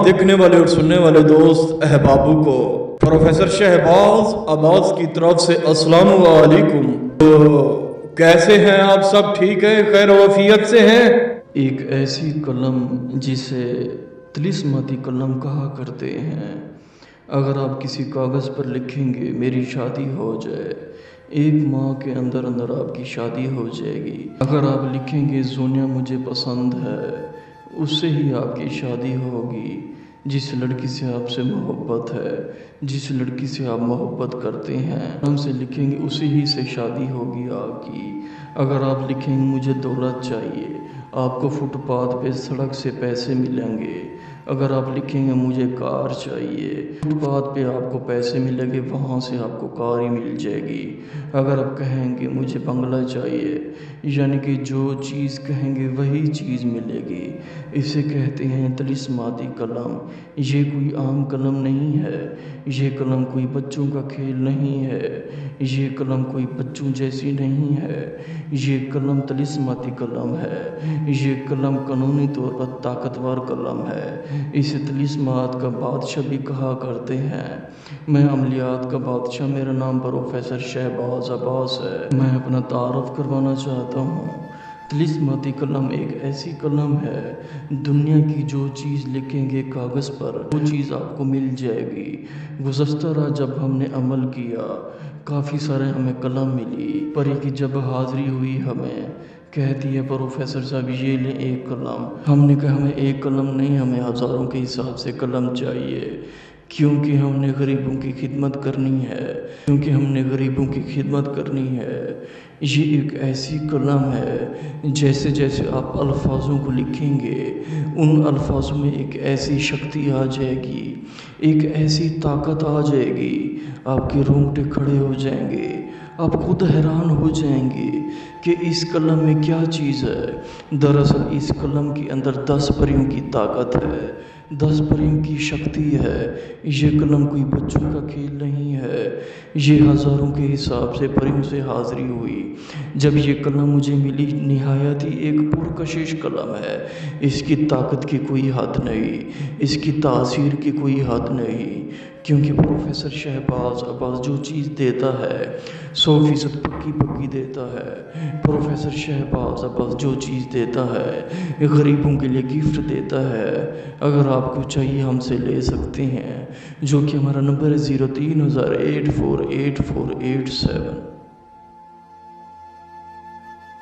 देखने वाले और सुनने वाले दोस्त अहबाबों को प्रोफेसर शहबाज अब्बास की तरफ से अस्सलाम वालेकुम। तो कैसे हैं आप सब? ठीक है, खैर वफियत से हैं? एक ऐसी कलम जिसे तिलिस्माती कलम कहा करते हैं। अगर आप किसी कागज़ पर लिखेंगे मेरी शादी हो जाए, 1 माह के अंदर अंदर आपकी शादी हो जाएगी। अगर आप लिखेंगे सोनिया मुझे पसंद है, उससे ही आपकी शादी होगी। जिस लड़की से आपसे मोहब्बत है, जिस लड़की से आप मोहब्बत करते हैं, हमसे लिखेंगे उसी ही से शादी होगी आपकी। अगर आप लिखेंगे मुझे दौलत चाहिए, आपको फुटपाथ पे सड़क से पैसे मिलेंगे। अगर आप लिखेंगे मुझे कार चाहिए, फुटपाथ पे आपको पैसे मिलेंगे, वहाँ से आपको कार ही मिल जाएगी। अगर आप कहेंगे मुझे बंगला चाहिए, यानी कि जो चीज़ कहेंगे वही चीज़ मिलेगी। इसे कहते हैं तिलिस्माती कलम। ये कोई आम कलम नहीं है, ये कलम कोई बच्चों का खेल नहीं है, ये कलम कोई बच्चों जैसी नहीं है। ये कलम तिलिस्माती कलम है, ये कलम कानूनी तौर पर ताकतवर कलम है। इसे तिलिस्मात का बादशाह भी कहा करते हैं। मैं अमलियात का बादशाह, मेरा नाम प्रोफेसर शहबाज अब्बास है। मैं अपना तारुफ करवाना चाहता हूँ। तिलिस्माती कलम एक ऐसी कलम है, दुनिया की जो चीज़ लिखेंगे कागज़ पर वो चीज़ आपको मिल जाएगी। गुज़श्ता रात जब हमने अमल किया, काफ़ी सारे हमें कलम मिली, पर की जब हाज़िरी हुई हमें कहती है प्रोफेसर साहब ये लें 1 कलम। हमने कहा हमें 1 कलम नहीं, हमें हज़ारों के हिसाब से कलम चाहिए, क्योंकि हमने गरीबों की खिदमत करनी है, क्योंकि हमने गरीबों की खिदमत करनी है। ये एक ऐसी कलम है, जैसे जैसे आप अल्फाजों को लिखेंगे उन अल्फाजों में एक ऐसी शक्ति आ जाएगी, एक ऐसी ताकत आ जाएगी, आपके रोंगटे खड़े हो जाएंगे। आप खुद हैरान हो जाएंगे कि इस कलम में क्या चीज़ है। दरअसल इस कलम के अंदर 10 परियों की ताकत है, 10 परियों की शक्ति है। ये कलम कोई बच्चों का खेल नहीं है, ये हज़ारों के हिसाब से परियों से हाज़िरी हुई। जब ये कलम मुझे मिली, निहायत ही एक पुरकशिश कलम है। इसकी ताकत की कोई हद नहीं, इसकी तासीर की कोई हद नहीं, क्योंकि प्रोफेसर शहबाज अब्बास जो चीज़ देता है 100% पक्की पक्की देता है। प्रोफेसर शहबाज अब्बास जो चीज़ देता है गरीबों के लिए गिफ्ट देता है। अगर आपको चाहिए हमसे ले सकते हैं, जो कि हमारा नंबर है 03,084,8487।